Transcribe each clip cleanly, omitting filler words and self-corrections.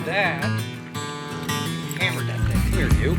that. Hammer that thing. Here, you.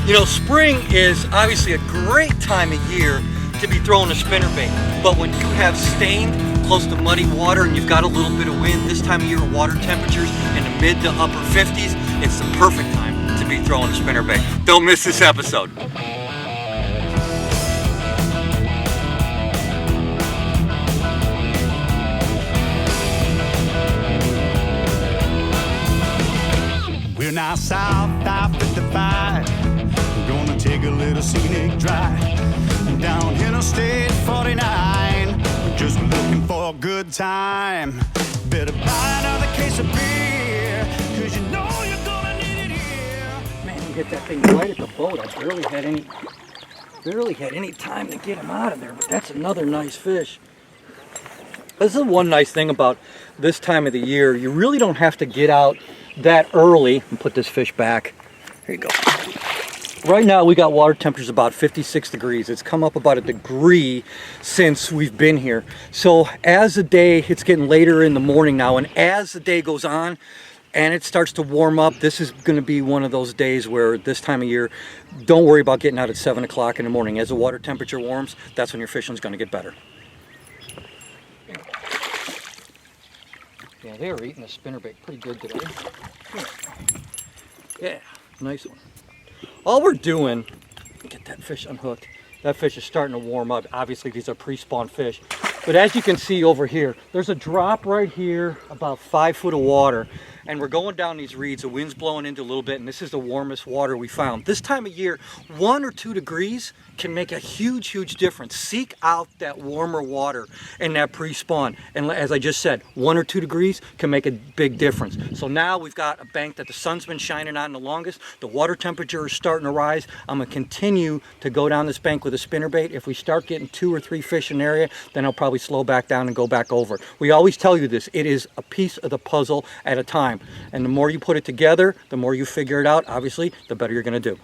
You know, spring is obviously a great time of year to be throwing a spinnerbait. But when you have stained, close to muddy water, and you've got a little bit of wind, this time of year water temperatures in the mid to upper 50s, it's the perfect time to be throwing a spinnerbait. Don't miss this episode. We're now south of 55. We're gonna take a little scenic drive down Interstate 49. We're just looking for a good time. Better buy another case of beer, cause you know you're gonna need it here. Man, you hit that thing right at the boat. I barely had any time to get him out of there, but that's another nice fish. This is one nice thing about this time of the year. You really don't have to get out that early. And put this fish back. Here you go. Right now we got water temperatures about 56 degrees. It's come up about a degree since we've been here. So as the day, it's getting later in the morning now, and as the day goes on and it starts to warm up, this is going to be one of those days where this time of year, don't worry about getting out at 7 o'clock in the morning. As the water temperature warms, that's when your fishing's going to get better. Yeah, they were eating the spinnerbait pretty good today. Yeah, nice one. All we're doing, get that fish unhooked. That fish is starting to warm up. Obviously, these are pre-spawn fish. But as you can see over here, there's a drop right here, about 5 foot of water. And we're going down these reeds. The wind's blowing into a little bit, and this is the warmest water we found. This time of year, 1 or 2 degrees can make a huge, huge difference. Seek out that warmer water in that pre-spawn. And as I just said, 1 or 2 degrees can make a big difference. So now we've got a bank that the sun's been shining on the longest. The water temperature is starting to rise. I'm going to continue to go down this bank with a spinnerbait. If we start getting 2 or 3 fish in an area, then I'll probably slow back down and go back over it. We always tell you this. It is a piece of the puzzle at a time. And the more you put it together, the more you figure it out, obviously, the better you're going to do.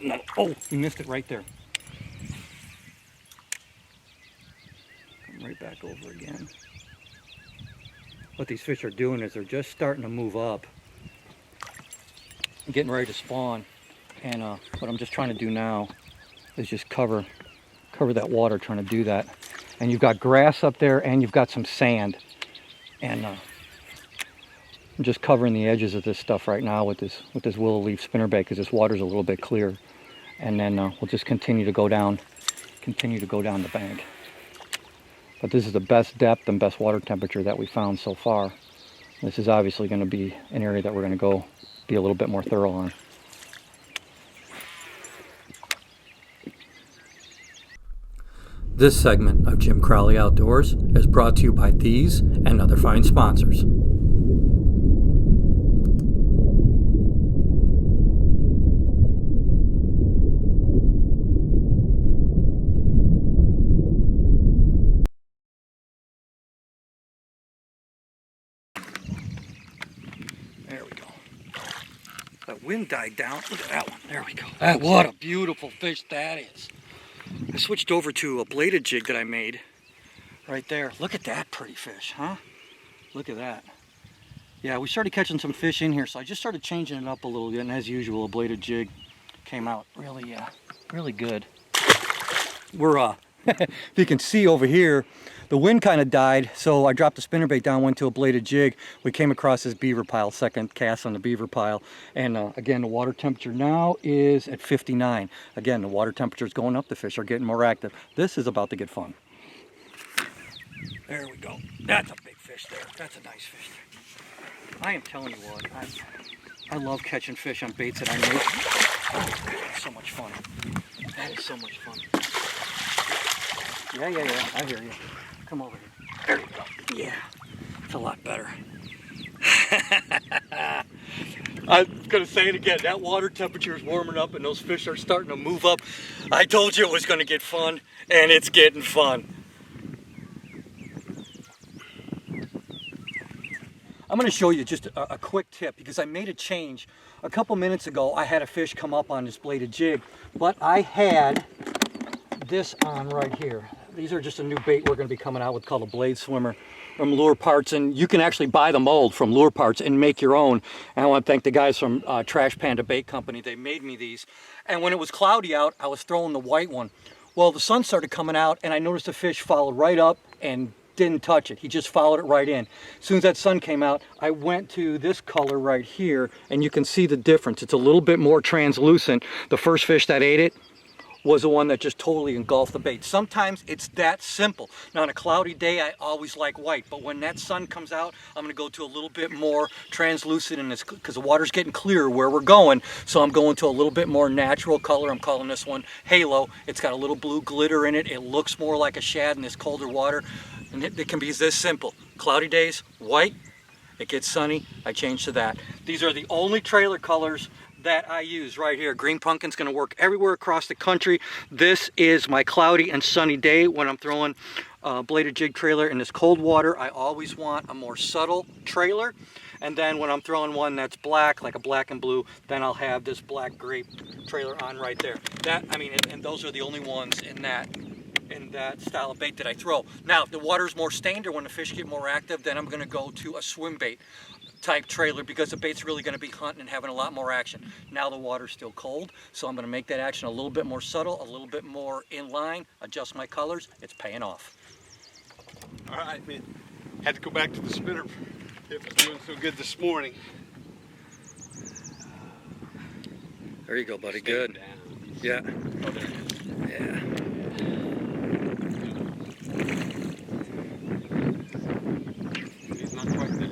No. Oh, you missed it right there. Come right back over again. What these fish are doing is they're just starting to move up, getting ready to spawn. And what I'm just trying to do now is just cover that water, trying to do that. And you've got grass up there, and you've got some sand. And I'm just covering the edges of this stuff right now with this willow leaf spinnerbait, because this water's a little bit clear. And then we'll just continue to go down the bank. But this is the best depth and best water temperature that we found so far. This is obviously going to be an area that we're going to go be a little bit more thorough on. This segment of Jim Crowley Outdoors is brought to you by these and other fine sponsors. There we go. That wind died down. Look at that one. There we go. What a beautiful fish that is. I switched over to a bladed jig that I made right there. Look at that pretty fish, huh? Look at that. Yeah, we started catching some fish in here, so I just started changing it up a little bit, and as usual, a bladed jig came out really, really good. We're, if you can see over here, the wind kind of died, so I dropped the spinnerbait down, went to a bladed jig. We came across this beaver pile, second cast on the beaver pile. And again, the water temperature now is at 59. Again, the water temperature is going up, the fish are getting more active. This is about to get fun. There we go. That's a big fish there. That's a nice fish there. I am telling you what, I love catching fish on baits that I make. Oh, that's so much fun. That is so much fun. Yeah, I hear you. Come over here. There you go. Yeah, it's a lot better. I'm going to say it again. That water temperature is warming up and those fish are starting to move up. I told you it was going to get fun, and it's getting fun. I'm going to show you just a quick tip, because I made a change. A couple minutes ago, I had a fish come up on this bladed jig, but I had this on right here. These are just a new bait we're going to be coming out with called a blade swimmer from Lure Parts, and you can actually buy the mold from Lure Parts and make your own. And I want to thank the guys from Trash Panda Bait Company. They made me these, and when it was cloudy out, I was throwing the white one. Well, the sun started coming out, and I noticed the fish followed right up and didn't touch it. He just followed it right in. As soon as that sun came out, I went to this color right here, and you can see the difference. It's a little bit more translucent. The first fish that ate it was the one that just totally engulfed the bait. Sometimes it's that simple. Now on a cloudy day, I always like white, but when that sun comes out, I'm gonna go to a little bit more translucent in this, because the water's getting clearer where we're going, so I'm going to a little bit more natural color. I'm calling this one Halo. It's got a little blue glitter in it. It looks more like a shad in this colder water, and it can be this simple. Cloudy days, white. It gets sunny, I change to that. These are the only trailer colors that I use right here. Green pumpkin's gonna work everywhere across the country. This is my cloudy and sunny day when I'm throwing a bladed jig trailer in this cold water. I always want a more subtle trailer. And then when I'm throwing one that's black, like a black and blue, then I'll have this black grape trailer on right there. That, I mean, and those are the only ones in that style of bait that I throw. Now, if the water's more stained or when the fish get more active, then I'm gonna go to a swim bait type trailer, because the bait's really going to be hunting and having a lot more action. Now the water's still cold, so I'm going to make that action a little bit more subtle, a little bit more in line, adjust my colors. It's paying off. All right, man. Had to go back to the spinner. It was doing so good this morning. There you go, buddy. Good. Yeah. Oh, there it is. Yeah. He's not quite there.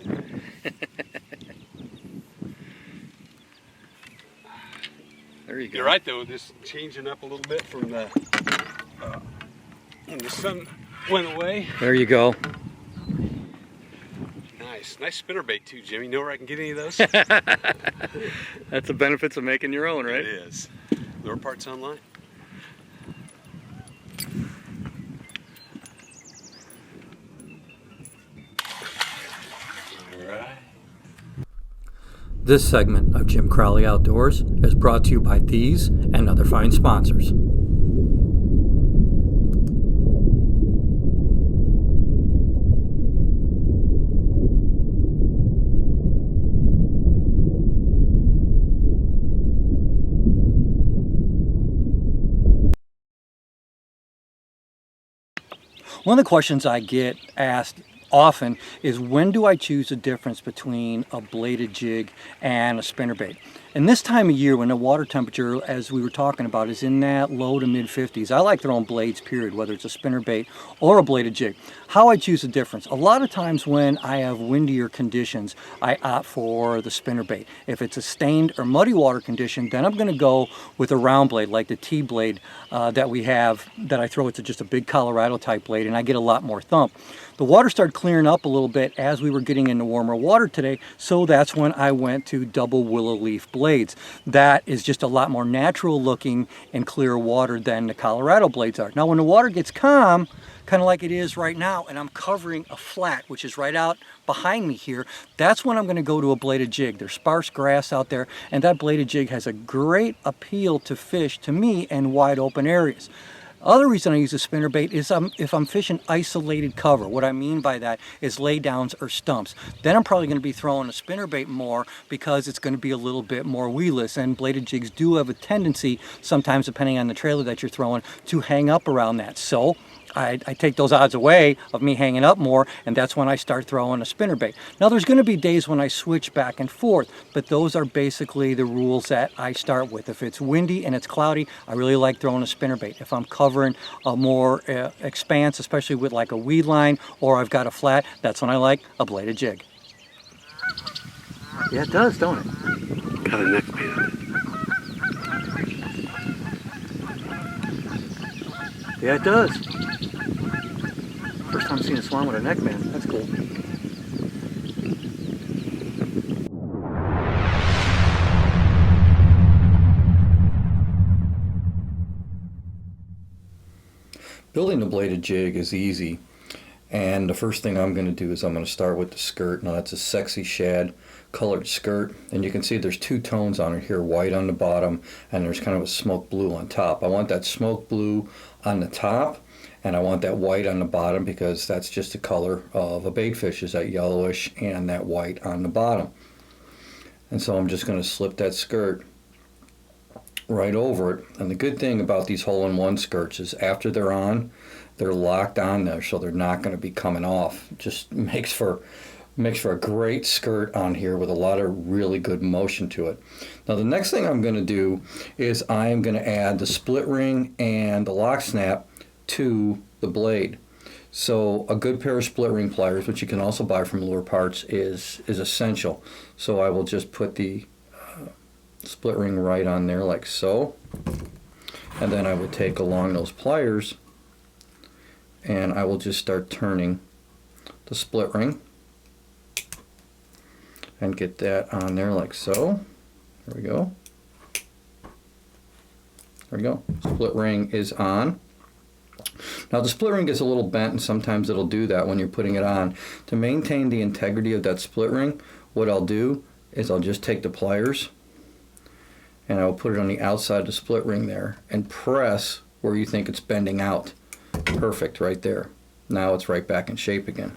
There you go. You're right though, this changing up a little bit from the when the sun went away. There you go. Nice spinnerbait too, Jimmy. You know where I can get any of those? That's the benefits of making your own, right? It is. Lure Parts online. All right. This segment of Jim Crowley Outdoors is brought to you by these and other fine sponsors. One of the questions I get asked often is, when do I choose the difference between a bladed jig and a spinnerbait? And this time of year, when the water temperature, as we were talking about, is in that low to mid 50s, I like throwing blades, period, whether it's a spinnerbait or a bladed jig. How I choose the difference: a lot of times when I have windier conditions, I opt for the spinnerbait. If it's a stained or muddy water condition, then I'm going to go with a round blade, like the T-blade that we have, that I throw. It's just a big Colorado type blade, and I get a lot more thump. The water started clearing up a little bit as we were getting into warmer water today, so that's when I went to double willow leaf blades. That is just a lot more natural looking and clear water than the Colorado blades are. Now when the water gets calm, kind of like it is right now, and I'm covering a flat, which is right out behind me here, that's when I'm going to go to a bladed jig. There's sparse grass out there, and that bladed jig has a great appeal to fish, to me, in wide open areas. Other reason I use a spinnerbait is if I'm fishing isolated cover. What I mean by that is laydowns or stumps. Then I'm probably going to be throwing a spinnerbait more, because it's going to be a little bit more weedless. And bladed jigs do have a tendency, sometimes depending on the trailer that you're throwing, to hang up around that. So I take those odds away of me hanging up more, and that's when I start throwing a spinnerbait. Now there's going to be days when I switch back and forth, but those are basically the rules that I start with. If it's windy and it's cloudy, I really like throwing a spinnerbait. If I'm covering a more expanse, especially with like a weed line, or I've got a flat, that's when I like a bladed jig. Yeah, it does, don't it? Got a neck band. Yeah, it does. First time seeing a swan with a neck band. That's cool. Building a bladed jig is easy. And the first thing I'm going to do is I'm going to start with the skirt. Now that's a sexy shad colored skirt, and you can see there's two tones on it here, white on the bottom and there's kind of a smoke blue on top. I want that smoke blue on the top and I want that white on the bottom because that's just the color of a baitfish, is that yellowish and that white on the bottom. And so I'm just going to slip that skirt right over it. And the good thing about these hole-in-one skirts is after they're on, they're locked on there, so they're not going to be coming off. It just makes for a great skirt on here with a lot of really good motion to it. Now the next thing I'm going to do is I am going to add the split ring and the lock snap to the blade. So a good pair of split ring pliers, which you can also buy from Lure Parts, is essential. So I will just put the split ring right on there like so, and then I would take along those pliers and I will just start turning the split ring and get that on there like so. There we go. There we go. Split ring is on. Now the split ring gets a little bent and sometimes it'll do that when you're putting it on. To maintain the integrity of that split ring, what I'll do is I'll just take the pliers and I'll put it on the outside of the split ring there and press where you think it's bending out. Perfect, right there. Now it's right back in shape again.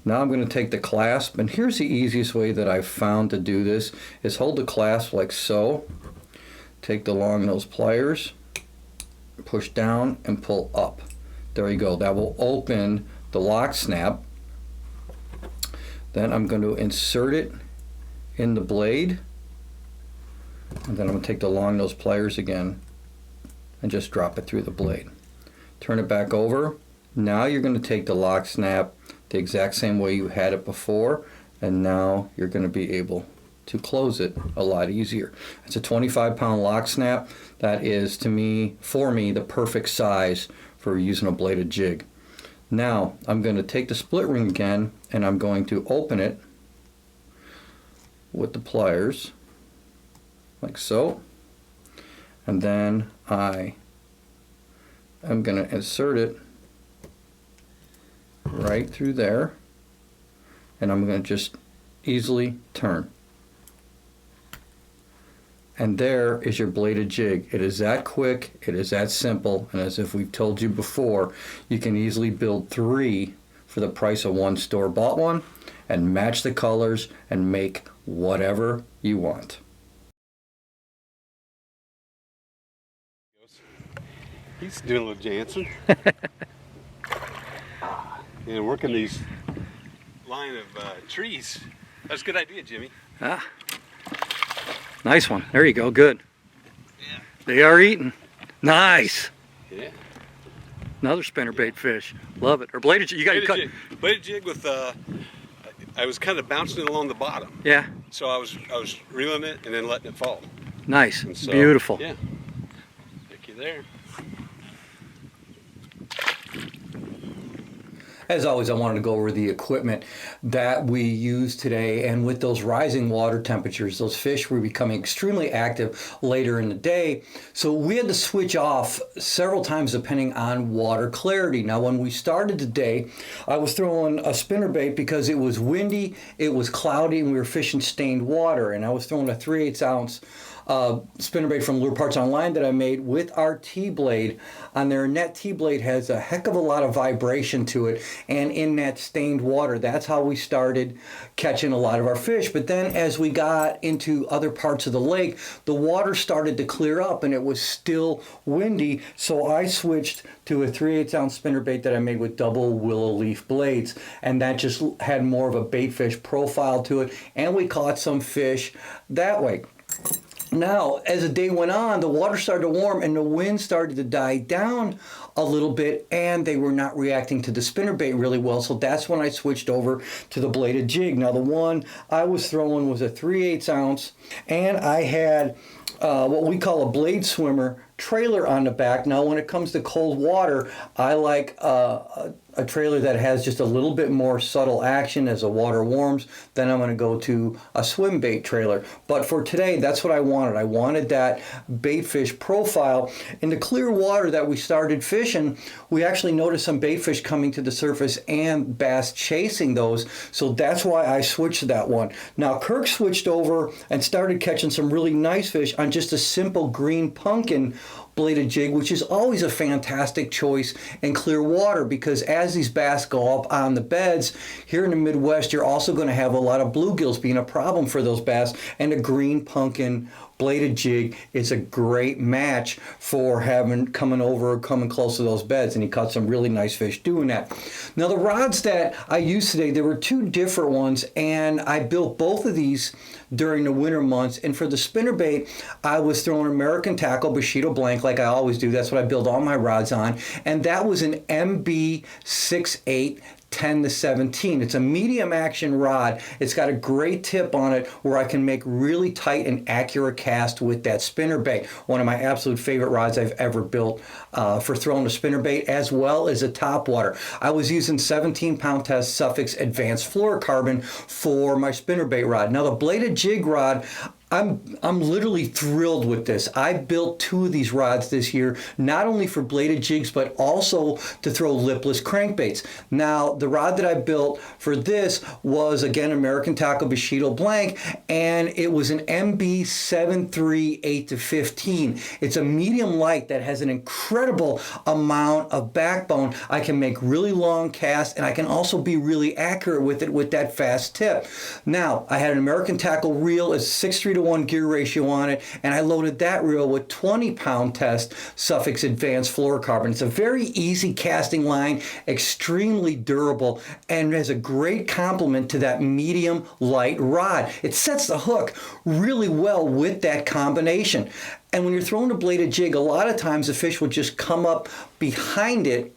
Now I'm going to take the clasp, and here's the easiest way that I've found to do this, is hold the clasp like so, take the long nose pliers, push down and pull up. There you go. That will open the lock snap. Then I'm going to insert it in the blade, and then I'm going to take the long nose pliers again and just drop it through the blade. Turn it back over. Now you're going to take the lock snap the exact same way you had it before, and now you're going to be able to close it a lot easier. It's a 25-pound lock snap. That is, for me, the perfect size for using a bladed jig. Now I'm going to take the split ring again and I'm going to open it with the pliers like so, and then I am going to insert it right through there, and I'm going to just easily turn. And there is your bladed jig. It is that quick, it is that simple, and as if we've told you before, you can easily build 3 for the price of 1 store-bought one and match the colors and make whatever you want. He's doing a little dancing. And working these line of trees. That's a good idea, Jimmy. Ah, nice one. There you go. Good. Yeah. They are eating. Nice. Yeah. Another spinnerbait fish. Love it. Or bladed jig. You got your cut. Bladed jig with I was kind of bouncing it along the bottom. Yeah. So I was reeling it and then letting it fall. Nice. So, beautiful. Yeah. Thank you there. As always, I wanted to go over the equipment that we use today, and with those rising water temperatures, those fish were becoming extremely active later in the day, so we had to switch off several times depending on water clarity. Now when we started today, I was throwing a spinnerbait because it was windy, it was cloudy, and we were fishing stained water, and I was throwing a 3/8 ounce spinnerbait from Lure Parts Online that I made with our T-blade on there, and that T-blade has a heck of a lot of vibration to it, and in that stained water, that's how we started catching a lot of our fish. But then as we got into other parts of the lake, the water started to clear up and it was still windy, so I switched to a 3/8 ounce spinnerbait that I made with double willow leaf blades, and that just had more of a baitfish profile to it, and we caught some fish that way. Now, as the day went on, the water started to warm and the wind started to die down a little bit, and they were not reacting to the spinnerbait really well, so that's when I switched over to the bladed jig. Now, the one I was throwing was a 3/8 ounce, and I had what we call a blade swimmer trailer on the back. Now when it comes to cold water, I like a trailer that has just a little bit more subtle action as the water warms. Then I'm going to go to a swim bait trailer. But for today, that's what I wanted. I wanted that bait fish profile. In the clear water that we started fishing, we actually noticed some bait fish coming to the surface and bass chasing those. So that's why I switched to that one. Now Kirk switched over and started catching some really nice fish on just a simple green pumpkin bladed jig, which is always a fantastic choice in clear water, because as these bass go up on the beds here in the Midwest, you're also going to have a lot of bluegills being a problem for those bass, and a green pumpkin bladed jig is a great match for coming close to those beds, and he caught some really nice fish doing that. Now the rods that I used today, there were two different ones, and I built both of these during the winter months. And for the spinnerbait, I was throwing American Tackle Bushido Blank like I always do. That's what I build all my rods on, and that was an MB68 10-17. It's a medium action rod. It's got a great tip on it where I can make really tight and accurate cast with that spinnerbait. One of my absolute favorite rods I've ever built for throwing a spinnerbait, as well as a topwater. I was using 17-pound test Suffix Advanced Fluorocarbon for my spinnerbait rod. Now the bladed jig rod, I'm literally thrilled with this. I built two of these rods this year, not only for bladed jigs, but also to throw lipless crankbaits. Now, the rod that I built for this was, again, American Tackle Bushido Blank, and it was an MB73 8-15. It's a medium light that has an incredible amount of backbone. I can make really long casts, and I can also be really accurate with it with that fast tip. Now, I had an American Tackle reel, it's 6:3-to-1 gear ratio on it, and I loaded that reel with 20-pound test Suffix Advanced Fluorocarbon. It's a very easy casting line, extremely durable, and has a great complement to that medium light rod. It sets the hook really well with that combination. And when you're throwing a bladed jig, a lot of times the fish will just come up behind it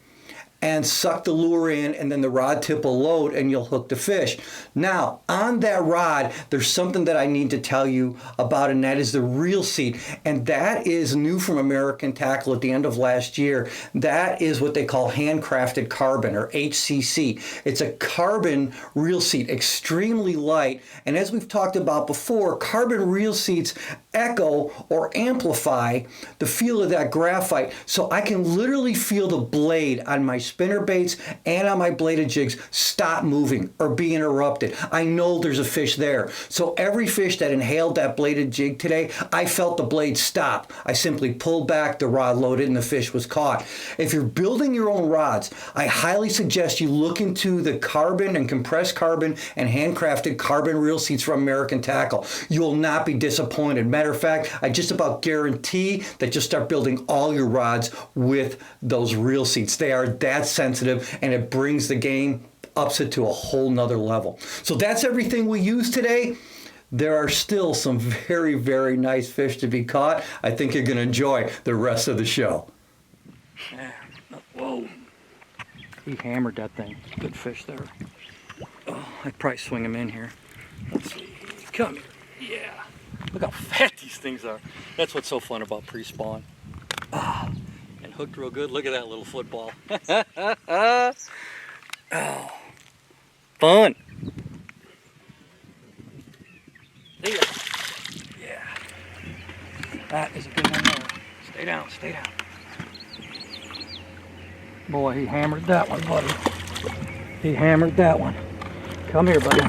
and suck the lure in, and then the rod tip will load and you'll hook the fish. Now, on that rod, there's something that I need to tell you about, and that is the reel seat. And that is new from American Tackle at the end of last year. That is what they call handcrafted carbon, or HCC. It's a carbon reel seat, extremely light. And as we've talked about before, carbon reel seats echo or amplify the feel of that graphite. So I can literally feel the blade on my spinnerbaits and on my bladed jigs stop moving or be interrupted. I know there's a fish there. So every fish that inhaled that bladed jig today, I felt the blade stop. I simply pulled back, the rod loaded, and the fish was caught. If you're building your own rods, I highly suggest you look into the carbon and compressed carbon and handcrafted carbon reel seats from American Tackle. You will not be disappointed. Matter of fact, I just about guarantee that you'll start building all your rods with those reel seats. They are that sensitive, and it brings the game, ups it to a whole nother level. So that's everything we use today. There are still some very, very nice fish to be caught. I think you're going to enjoy the rest of the show. Yeah. Whoa. He hammered that thing. Good fish there. Oh, I'd probably swing him in here. Let's see. Come here. Yeah. Look how fat these things are. That's what's so fun about pre-spawn. Ah, and hooked real good. Look at that little football. Oh, fun. There you go. Yeah. That is a good one there. Stay down, stay down. Boy, he hammered that one, buddy. He hammered that one. Come here, buddy.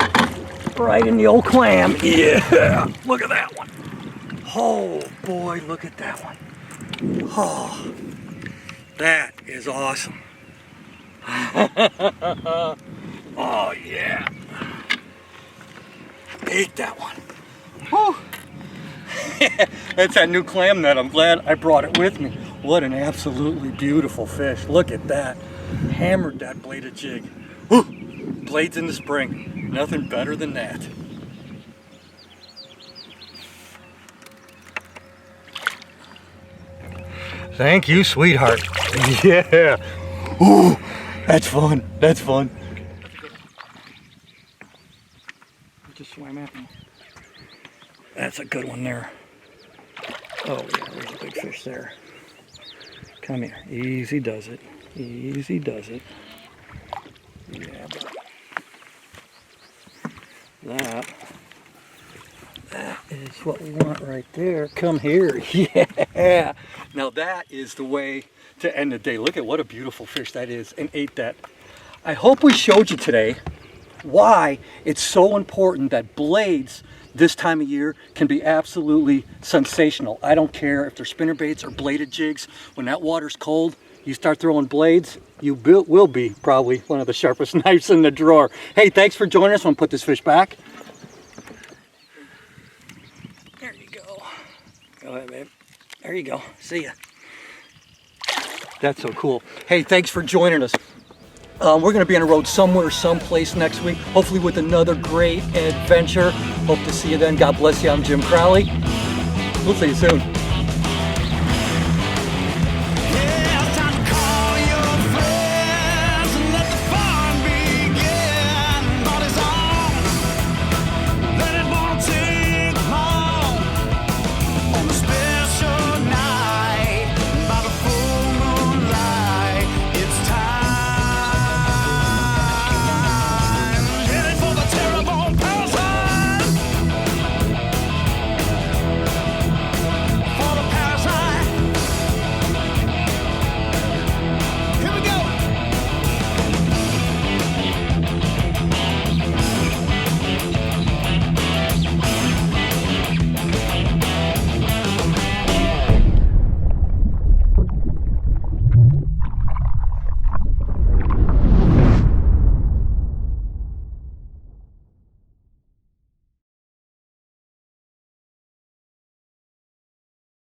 Right in the old clam. Yeah, look at that one. Oh boy, look at that one. Oh, that is awesome. Oh yeah. Ate that one. Whew. That's that new clam net. I'm glad I brought it with me. What an absolutely beautiful fish. Look at that. Hammered that bladed jig. Whew. Blades in the spring. Nothing better than that. Thank you, sweetheart. Yeah. Ooh, that's fun. That's fun. He just swam at me. That's a good one there. Oh yeah, there's a big fish there. Come here. Easy does it. Easy does it. Yeah, but that is what we want right there. Come here. Yeah. Now that is the way to end the day. Look at what a beautiful fish that is, and ate that. I hope we showed you today why it's so important that blades this time of year can be absolutely sensational. I don't care if they're spinnerbaits or bladed jigs. When that water's cold, you start throwing blades, you will be probably one of the sharpest knives in the drawer. Hey, thanks for joining us. I'm gonna put this fish back. There you go. Go ahead, babe. There you go. See ya. That's so cool. Hey, thanks for joining us. We're going to be on the road somewhere, someplace next week, hopefully with another great adventure. Hope to see you then. God bless you. I'm Jim Crowley. We'll see you soon.